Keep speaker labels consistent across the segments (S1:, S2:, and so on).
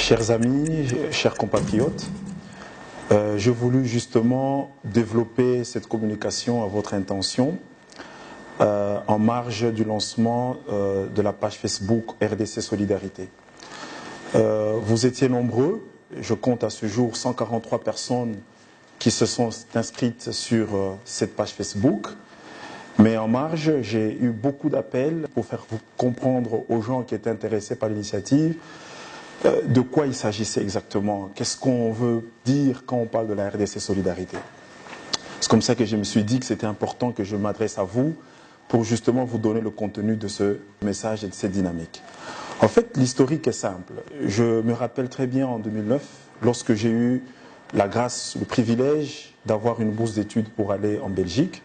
S1: Chers amis, chers compatriotes, j'ai voulu justement développer cette communication à votre intention en marge du lancement de la page Facebook RDC Solidarité. Vous étiez nombreux, je compte à ce jour 143 personnes qui se sont inscrites sur cette page Facebook. Mais en marge, j'ai eu beaucoup d'appels pour faire comprendre aux gens qui étaient intéressés par l'initiative de quoi il s'agissait exactement. Qu'est-ce qu'on veut dire quand on parle de la RDC Solidarité. C'est comme ça que je me suis dit que c'était important que je m'adresse à vous pour justement vous donner le contenu de ce message et de cette dynamique. En fait, l'historique est simple. Je me rappelle très bien en 2009, lorsque j'ai eu la grâce, le privilège d'avoir une bourse d'études pour aller en Belgique.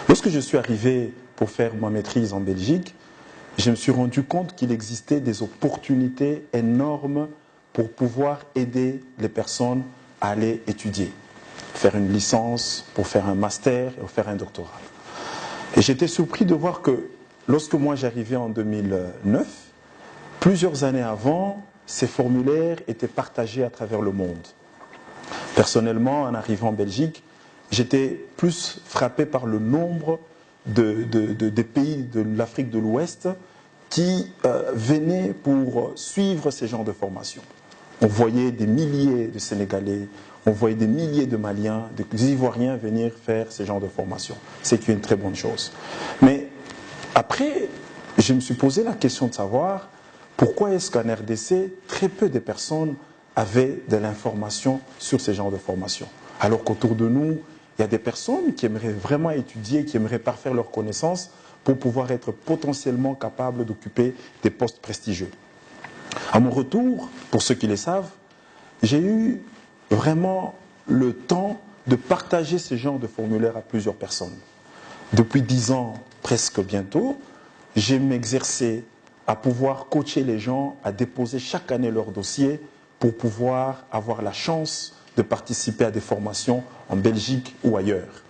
S1: Lorsque je suis arrivé pour faire ma maîtrise en Belgique, je me suis rendu compte qu'il existait des opportunités énormes pour pouvoir aider les personnes à aller étudier, faire une licence, pour faire un master et pour faire un doctorat. Et j'étais surpris de voir que lorsque moi j'arrivais en 2009, plusieurs années avant, ces formulaires étaient partagés à travers le monde. Personnellement, en arrivant en Belgique, j'étais plus frappé par le nombre des pays de l'Afrique de l'Ouest qui venaient pour suivre ces genres de formations. On voyait des milliers de Sénégalais, on voyait des milliers de Maliens, des Ivoiriens venir faire ces genres de formations. C'est une très bonne chose. Mais après, je me suis posé la question de savoir pourquoi est-ce qu'en RDC, très peu de personnes avaient de l'information sur ces genres de formations. Alors qu'autour de nous, il y a des personnes qui aimeraient vraiment étudier, qui aimeraient parfaire leurs connaissances pour pouvoir être potentiellement capables d'occuper des postes prestigieux. À mon retour, pour ceux qui le savent, j'ai eu vraiment le temps de partager ce genre de formulaire à plusieurs personnes. Depuis 10 ans, presque bientôt, j'ai m'exercé à pouvoir coacher les gens à déposer chaque année leur dossier pour pouvoir avoir la chance de participer à des formations en Belgique ou ailleurs.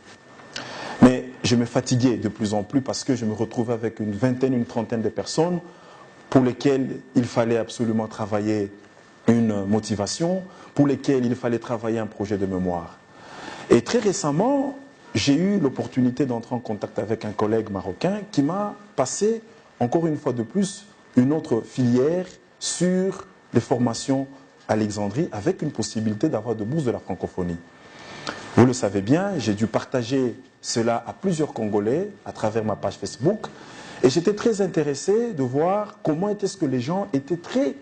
S1: Mais je me fatiguais de plus en plus parce que je me retrouvais avec une vingtaine, une trentaine de personnes pour lesquelles il fallait absolument travailler une motivation, pour lesquelles il fallait travailler un projet de mémoire. Et très récemment, j'ai eu l'opportunité d'entrer en contact avec un collègue marocain qui m'a passé, encore une fois de plus, une autre filière sur les formations à Alexandrie avec une possibilité d'avoir de bourses de la francophonie. Vous le savez bien, j'ai dû partager cela à plusieurs Congolais à travers ma page Facebook et j'étais très intéressé de voir comment est-ce que les gens étaient très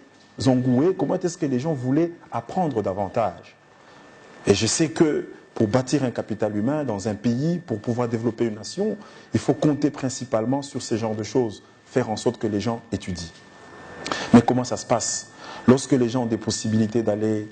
S1: engoués, comment est-ce que les gens voulaient apprendre davantage. Et je sais que pour bâtir un capital humain dans un pays, pour pouvoir développer une nation, il faut compter principalement sur ce genre de choses, faire en sorte que les gens étudient. Mais comment ça se passe ? Lorsque les gens ont des possibilités d'aller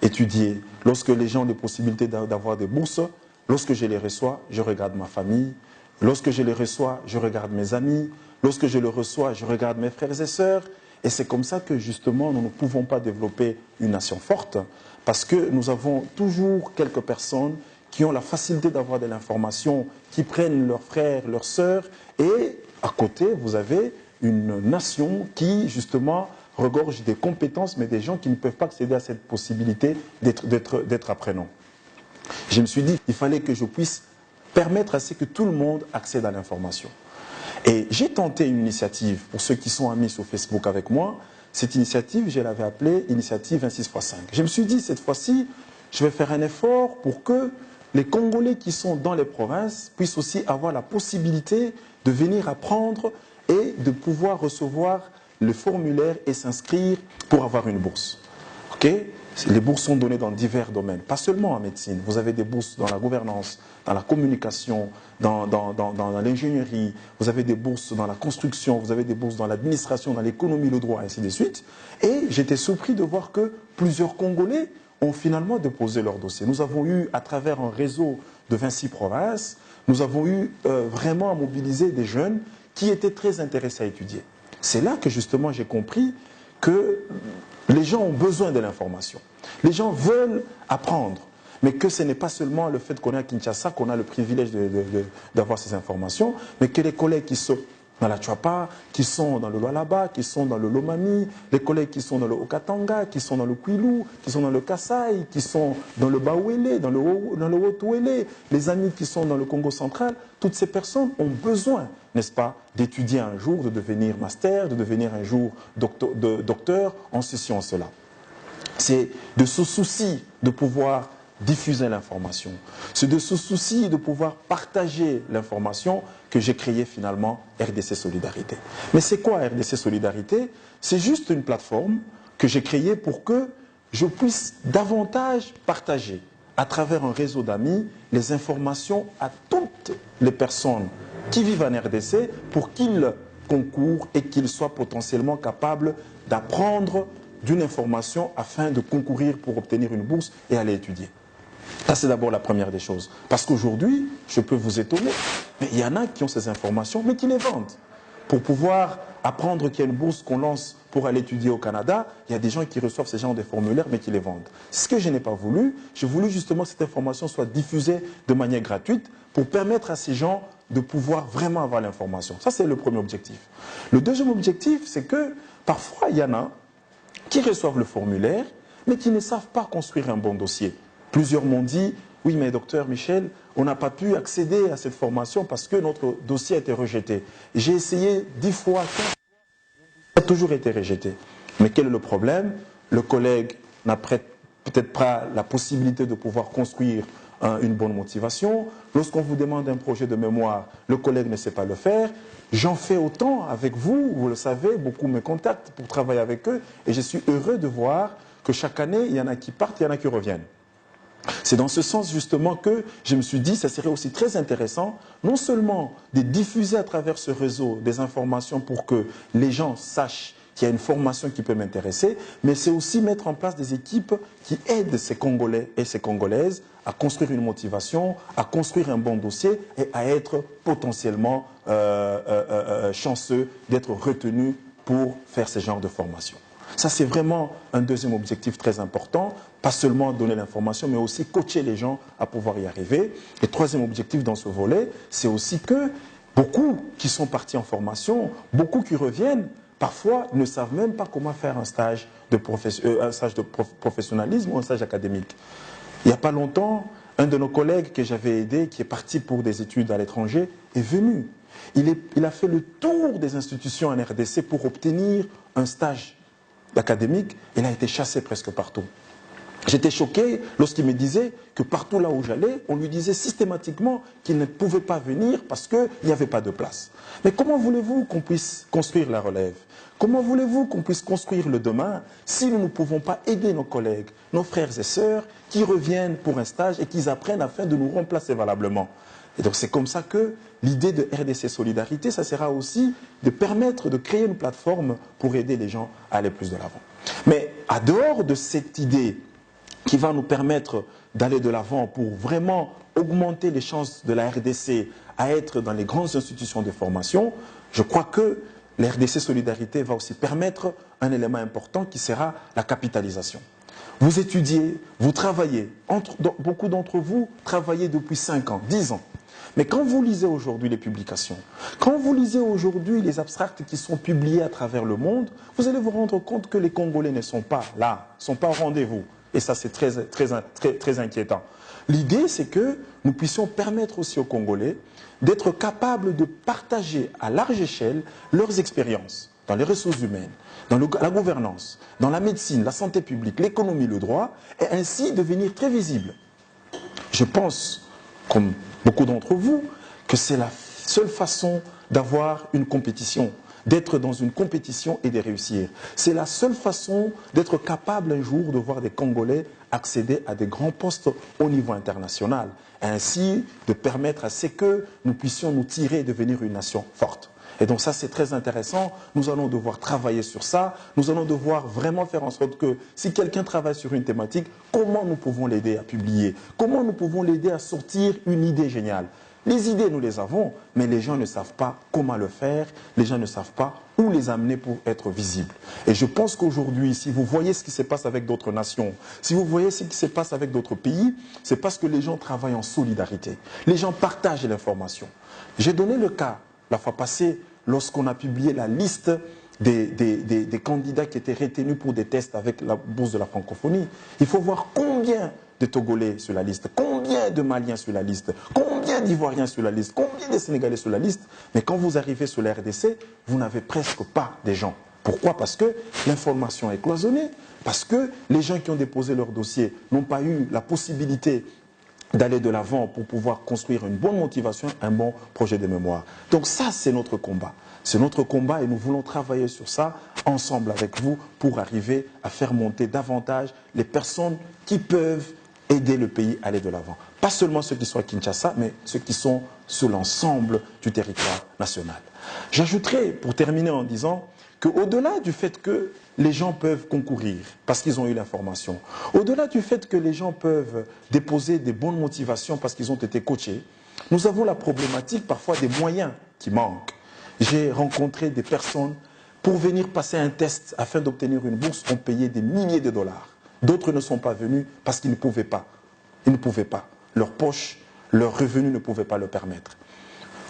S1: étudier, lorsque les gens ont des possibilités d'avoir des bourses, lorsque je les reçois, je regarde ma famille, lorsque je les reçois, je regarde mes amis, lorsque je les reçois, je regarde mes frères et sœurs. Et c'est comme ça que justement nous ne pouvons pas développer une nation forte, parce que nous avons toujours quelques personnes qui ont la facilité d'avoir de l'information, qui prennent leurs frères, leurs sœurs, et à côté vous avez une nation qui justement regorge des compétences, mais des gens qui ne peuvent pas accéder à cette possibilité d'être apprenants. Je me suis dit qu'il fallait que je puisse permettre à ce que tout le monde accède à l'information. Et j'ai tenté une initiative, pour ceux qui sont amis sur Facebook avec moi, cette initiative, je l'avais appelée Initiative 26x5. Je me suis dit, cette fois-ci, je vais faire un effort pour que les Congolais qui sont dans les provinces puissent aussi avoir la possibilité de venir apprendre et de pouvoir le formulaire et s'inscrire pour avoir une bourse. Okay? Les bourses sont données dans divers domaines, pas seulement en médecine. Vous avez des bourses dans la gouvernance, dans la communication, dans l'ingénierie, vous avez des bourses dans la construction, vous avez des bourses dans l'administration, dans l'économie, le droit, ainsi de suite. Et j'étais surpris de voir que plusieurs Congolais ont finalement déposé leur dossier. Nous avons eu, à travers un réseau de 26 provinces, nous avons eu vraiment à mobiliser des jeunes qui étaient très intéressés à étudier. C'est là que justement j'ai compris que les gens ont besoin de l'information. Les gens veulent apprendre, mais que ce n'est pas seulement le fait qu'on est à Kinshasa, qu'on a le privilège d'avoir ces informations, mais que les collègues qui sont dans la Tchouapa, qui sont dans le Lualaba, qui sont dans le Lomami, les collègues qui sont dans le Haut-Katanga, qui sont dans le Kwilu, qui sont dans le Kasaï, qui sont dans le Bawele, dans le Haut-Ouele, les amis qui sont dans le Congo central, toutes ces personnes ont besoin, n'est-ce pas, d'étudier un jour, de devenir master, de devenir un jour docteur en ceci, en cela. C'est de ce souci de pouvoir diffuser l'information. C'est de ce souci de pouvoir partager l'information que j'ai créé finalement RDC Solidarité. Mais c'est quoi RDC Solidarité? C'est juste une plateforme que j'ai créée pour que je puisse davantage partager à travers un réseau d'amis les informations à toutes les personnes qui vivent en RDC pour qu'ils concourent et qu'ils soient potentiellement capables d'apprendre d'une information afin de concourir pour obtenir une bourse et aller étudier. Ça, c'est d'abord la première des choses. Parce qu'aujourd'hui, je peux vous étonner, mais il y en a qui ont ces informations, mais qui les vendent. Pour pouvoir apprendre qu'il y a une bourse qu'on lance pour aller étudier au Canada, il y a des gens qui reçoivent ces genres de formulaires, mais qui les vendent. Ce que je n'ai pas voulu, j'ai voulu justement que cette information soit diffusée de manière gratuite pour permettre à ces gens de pouvoir vraiment avoir l'information. Ça, c'est le premier objectif. Le deuxième objectif, c'est que parfois, il y en a qui reçoivent le formulaire, mais qui ne savent pas construire un bon dossier. Plusieurs m'ont dit, oui mais docteur Michel, on n'a pas pu accéder à cette formation parce que notre dossier a été rejeté. J'ai essayé 10 fois, 15 fois, ça a toujours été rejeté. Mais quel est le problème? Le collègue n'a peut-être pas la possibilité de pouvoir construire une bonne motivation. Lorsqu'on vous demande un projet de mémoire, le collègue ne sait pas le faire. J'en fais autant avec vous, vous le savez, beaucoup me contactent pour travailler avec eux et je suis heureux de voir que chaque année, il y en a qui partent, il y en a qui reviennent. C'est dans ce sens justement que je me suis dit que ça serait aussi très intéressant, non seulement de diffuser à travers ce réseau des informations pour que les gens sachent qu'il y a une formation qui peut m'intéresser, mais c'est aussi mettre en place des équipes qui aident ces Congolais et ces Congolaises à construire une motivation, à construire un bon dossier et à être potentiellement chanceux d'être retenus pour faire ce genre de formation. Ça, c'est vraiment un deuxième objectif très important, pas seulement donner l'information, mais aussi coacher les gens à pouvoir y arriver. Et troisième objectif dans ce volet, c'est aussi que beaucoup qui sont partis en formation, beaucoup qui reviennent, parfois ne savent même pas comment faire un stage de professionnalisme ou un stage académique. Il n'y a pas longtemps, un de nos collègues que j'avais aidé, qui est parti pour des études à l'étranger, est venu. Il a fait le tour des institutions en RDC pour obtenir un stage académique, il a été chassé presque partout. J'étais choqué lorsqu'il me disait que partout là où j'allais, on lui disait systématiquement qu'il ne pouvait pas venir parce qu'il n'y avait pas de place. Mais comment voulez-vous qu'on puisse construire la relève? Comment voulez-vous qu'on puisse construire le demain si nous ne pouvons pas aider nos collègues, nos frères et sœurs qui reviennent pour un stage et qui apprennent afin de nous remplacer valablement? Et donc c'est comme ça que l'idée de RDC Solidarité, ça sera aussi de permettre de créer une plateforme pour aider les gens à aller plus de l'avant. Mais à dehors de cette idée qui va nous permettre d'aller de l'avant pour vraiment augmenter les chances de la RDC à être dans les grandes institutions de formation, je crois que la RDC Solidarité va aussi permettre un élément important qui sera la capitalisation. Vous étudiez, vous travaillez, beaucoup d'entre vous travaillez depuis 5 ans, 10 ans. Mais quand vous lisez aujourd'hui les publications, quand vous lisez aujourd'hui les abstracts qui sont publiés à travers le monde, vous allez vous rendre compte que les Congolais ne sont pas là, ne sont pas au rendez-vous. Et ça, c'est très inquiétant. L'idée, c'est que nous puissions permettre aussi aux Congolais d'être capables de partager à large échelle leurs expériences dans les ressources humaines, dans la gouvernance, dans la médecine, la santé publique, l'économie, le droit, et ainsi devenir très visibles. Je pense, comme beaucoup d'entre vous, que c'est la seule façon d'avoir une compétition, d'être dans une compétition et de réussir. C'est la seule façon d'être capable un jour de voir des Congolais accéder à des grands postes au niveau international, et ainsi de permettre à ce que nous puissions nous tirer et devenir une nation forte. Et donc ça, c'est très intéressant. Nous allons devoir travailler sur ça. Nous allons devoir vraiment faire en sorte que si quelqu'un travaille sur une thématique, comment nous pouvons l'aider à publier? Comment nous pouvons l'aider à sortir une idée géniale? Les idées, nous les avons, mais les gens ne savent pas comment le faire. Les gens ne savent pas où les amener pour être visibles. Et je pense qu'aujourd'hui, si vous voyez ce qui se passe avec d'autres nations, si vous voyez ce qui se passe avec d'autres pays, c'est parce que les gens travaillent en solidarité. Les gens partagent l'information. J'ai donné le cas la fois passée, lorsqu'on a publié la liste des candidats qui étaient retenus pour des tests avec la bourse de la francophonie. Il faut voir combien de Togolais sur la liste, combien de Maliens sur la liste, combien d'Ivoiriens sur la liste, combien de Sénégalais sur la liste. Mais quand vous arrivez sur la RDC, vous n'avez presque pas des gens. Pourquoi? Parce que l'information est cloisonnée, parce que les gens qui ont déposé leur dossier n'ont pas eu la possibilité d'aller de l'avant pour pouvoir construire une bonne motivation, un bon projet de mémoire. Donc ça, c'est notre combat. C'est notre combat et nous voulons travailler sur ça ensemble avec vous pour arriver à faire monter davantage les personnes qui peuvent aider le pays à aller de l'avant. Pas seulement ceux qui sont à Kinshasa, mais ceux qui sont sur l'ensemble du territoire national. J'ajouterai, pour terminer en disant qu'au-delà du fait que les gens peuvent concourir parce qu'ils ont eu l'information, au-delà du fait que les gens peuvent déposer des bonnes motivations parce qu'ils ont été coachés, nous avons la problématique parfois des moyens qui manquent. J'ai rencontré des personnes pour venir passer un test afin d'obtenir une bourse, ont payé des milliers de dollars. D'autres ne sont pas venus parce qu'ils ne pouvaient pas. Ils ne pouvaient pas. Leur poche, leurs revenus ne pouvaient pas le permettre.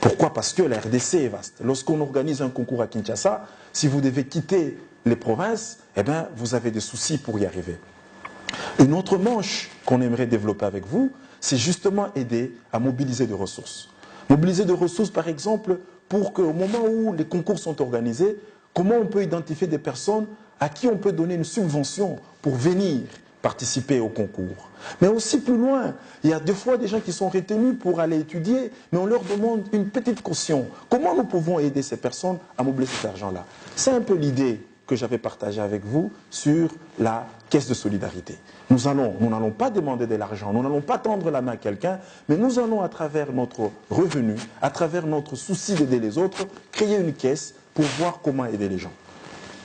S1: Pourquoi? Parce que la RDC est vaste. Lorsqu'on organise un concours à Kinshasa, si vous devez quitter les provinces, eh bien, vous avez des soucis pour y arriver. Une autre manche qu'on aimerait développer avec vous, c'est justement aider à mobiliser des ressources. Mobiliser des ressources, par exemple, pour qu'au moment où les concours sont organisés, comment on peut identifier des personnes à qui on peut donner une subvention pour venir participer au concours. Mais aussi plus loin, il y a des fois des gens qui sont retenus pour aller étudier, mais on leur demande une petite caution. Comment nous pouvons aider ces personnes à mobiliser cet argent-là? C'est un peu l'idée que j'avais partagée avec vous sur la caisse de solidarité. Nous n'allons pas demander de l'argent, nous n'allons pas tendre la main à quelqu'un, mais nous allons, à travers notre revenu, à travers notre souci d'aider les autres, créer une caisse pour voir comment aider les gens.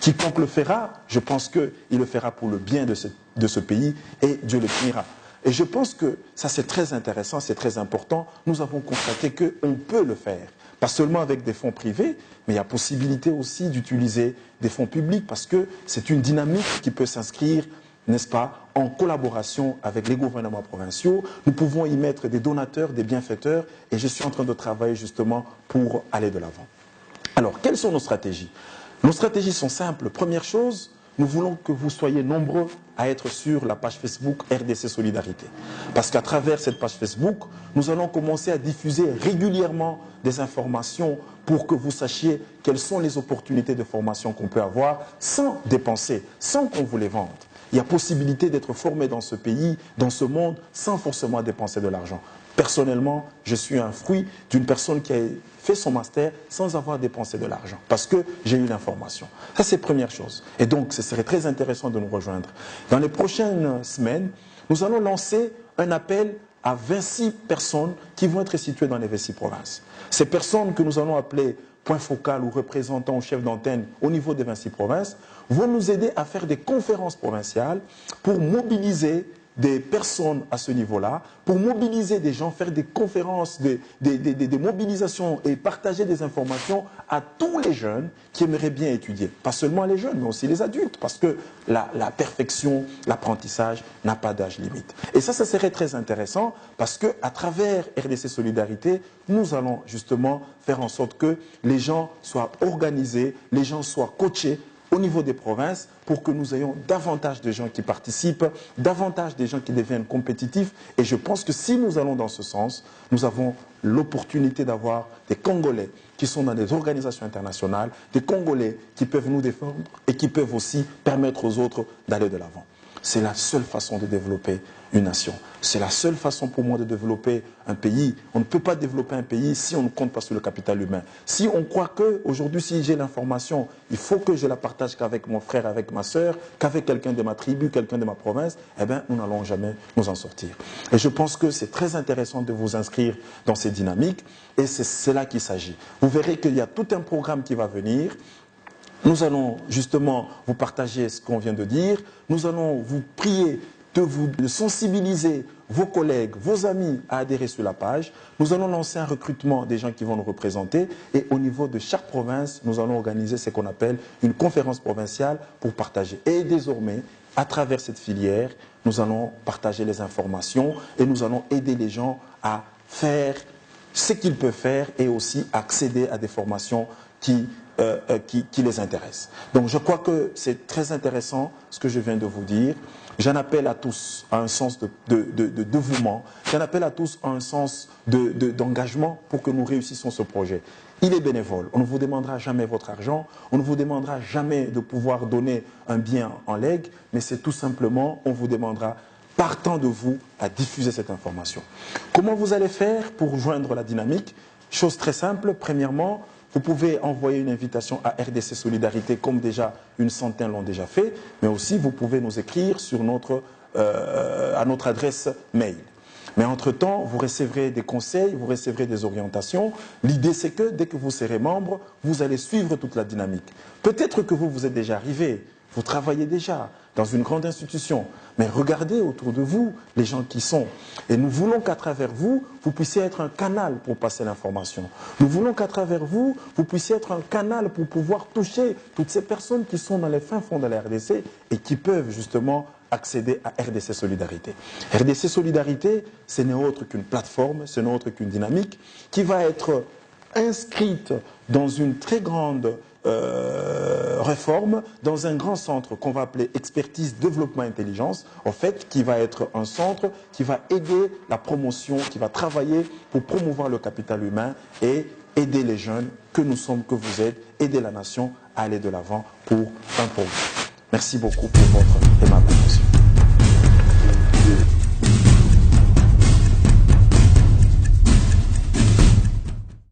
S1: Quiconque le fera, je pense qu'il le fera pour le bien de ce pays et Dieu le punira. Et je pense que ça c'est très intéressant, c'est très important. Nous avons constaté qu'on peut le faire. Pas seulement avec des fonds privés, mais il y a possibilité aussi d'utiliser des fonds publics parce que c'est une dynamique qui peut s'inscrire, n'est-ce pas, en collaboration avec les gouvernements provinciaux. Nous pouvons y mettre des donateurs, des bienfaiteurs et je suis en train de travailler justement pour aller de l'avant. Alors, quelles sont nos stratégies? Nos stratégies sont simples. Première chose, nous voulons que vous soyez nombreux à être sur la page Facebook RDC Solidarité. Parce qu'à travers cette page Facebook, nous allons commencer à diffuser régulièrement des informations pour que vous sachiez quelles sont les opportunités de formation qu'on peut avoir sans dépenser, sans qu'on vous les vende. Il y a possibilité d'être formé dans ce pays, dans ce monde, sans forcément dépenser de l'argent. Personnellement, je suis un fruit d'une personne qui a fait son master sans avoir dépensé de l'argent, parce que j'ai eu l'information. Ça, c'est la première chose. Et donc, ce serait très intéressant de nous rejoindre. Dans les prochaines semaines, nous allons lancer un appel à 26 personnes qui vont être situées dans les 26 provinces. Ces personnes que nous allons appeler point focal ou représentants ou chefs d'antenne au niveau des 26 provinces vont nous aider à faire des conférences provinciales pour mobiliser des personnes à ce niveau-là, pour mobiliser des gens, faire des conférences, des mobilisations et partager des informations à tous les jeunes qui aimeraient bien étudier. Pas seulement les jeunes, mais aussi les adultes, parce que la perfection, l'apprentissage n'a pas d'âge limite. Et ça serait très intéressant, parce qu'à travers RDC Solidarité, nous allons justement faire en sorte que les gens soient organisés, les gens soient coachés, au niveau des provinces pour que nous ayons davantage de gens qui participent, davantage de gens qui deviennent compétitifs. Et je pense que si nous allons dans ce sens, nous avons l'opportunité d'avoir des Congolais qui sont dans des organisations internationales, des Congolais qui peuvent nous défendre et qui peuvent aussi permettre aux autres d'aller de l'avant. C'est la seule façon de développer une nation. C'est la seule façon pour moi de développer un pays. On ne peut pas développer un pays si on ne compte pas sur le capital humain. Si on croit qu'aujourd'hui, si j'ai l'information, il faut que je la partage qu'avec mon frère, avec ma soeur, qu'avec quelqu'un de ma tribu, quelqu'un de ma province, eh bien, nous n'allons jamais nous en sortir. Et je pense que c'est très intéressant de vous inscrire dans ces dynamiques et c'est là qu'il s'agit. Vous verrez qu'il y a tout un programme qui va venir. Nous allons justement vous partager ce qu'on vient de dire. Nous allons vous prier de sensibiliser vos collègues, vos amis à adhérer sur la page. Nous allons lancer un recrutement des gens qui vont nous représenter. Et au niveau de chaque province, nous allons organiser ce qu'on appelle une conférence provinciale pour partager. Et désormais, à travers cette filière, nous allons partager les informations et nous allons aider les gens à faire ce qu'ils peuvent faire et aussi accéder à des formations qui les intéressent. Donc je crois que c'est très intéressant ce que je viens de vous dire. J'en appelle à tous à un sens de dévouement, j'en appelle à tous à un sens d'engagement pour que nous réussissions ce projet. Il est bénévole, on ne vous demandera jamais votre argent, on ne vous demandera jamais de pouvoir donner un bien en legs, mais c'est tout simplement, on vous demandera partant de vous à diffuser cette information. Comment vous allez faire pour joindre la dynamique? Chose très simple, premièrement, vous pouvez envoyer une invitation à RDC Solidarité, comme déjà une centaine l'ont déjà fait, mais aussi vous pouvez nous écrire sur à notre adresse mail. Mais entre-temps, vous recevrez des conseils, vous recevrez des orientations. L'idée, c'est que dès que vous serez membre, vous allez suivre toute la dynamique. Peut-être que vous êtes déjà arrivé, vous travaillez déjà dans une grande institution, mais regardez autour de vous les gens qui sont. Et nous voulons qu'à travers vous, vous puissiez être un canal pour passer l'information. Nous voulons qu'à travers vous, vous puissiez être un canal pour pouvoir toucher toutes ces personnes qui sont dans les fins fonds de la RDC et qui peuvent justement accéder à RDC Solidarité. RDC Solidarité, ce n'est autre qu'une plateforme, ce n'est autre qu'une dynamique qui va être inscrite dans une très grande réforme, dans un grand centre qu'on va appeler expertise, développement, intelligence, en fait, qui va être un centre qui va aider la promotion, qui va travailler pour promouvoir le capital humain et aider les jeunes que nous sommes, que vous êtes, aider la nation à aller de l'avant pour un progrès. Merci beaucoup pour votre aimable attention.